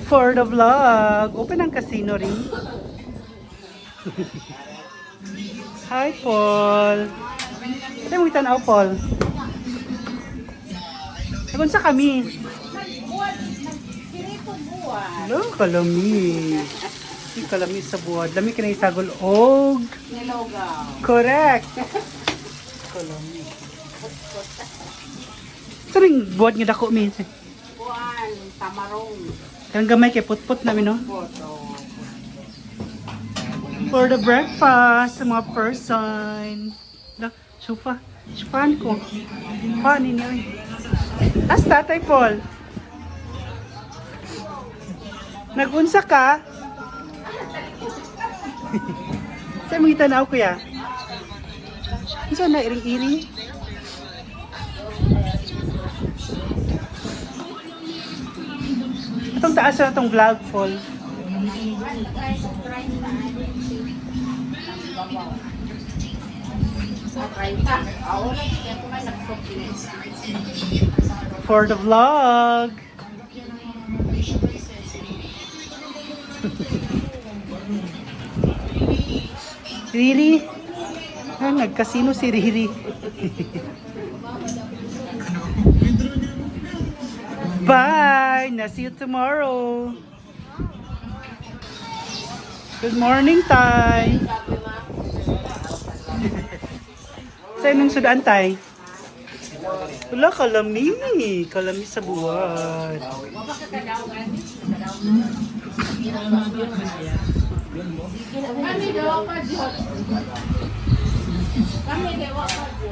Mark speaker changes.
Speaker 1: For the vlog. Open ang casino rin. Hi, Paul. Ano mo itanaw, Paul? Nagun sa kami. Hello, kalami. Si kalami sa buwad. Lami ka na isagol og. Correct. Kalami. Ito rin buwad nga dako, mi.
Speaker 2: Buwan, tamarong.
Speaker 1: Kang gamay kay put-put namin, no? For the breakfast, sa mga person. Sufa. Sufahan ko. Sufahan ninyo eh. As Tatay Paul. Nagunsa ka? Saan mong itanaw, kuya? Saan na iring-iring? Itong taas na itong vlog, Paul. For the vlog. Riri? Ah, nagkasino si Riri. Bye! Na see you tomorrow. Good morning, Tay. Sa'yo nung sudan, Tay? Wala, kalami. Kalami sa buwan.
Speaker 2: Kami daw pa Diyos. Kami daw pa Diyos.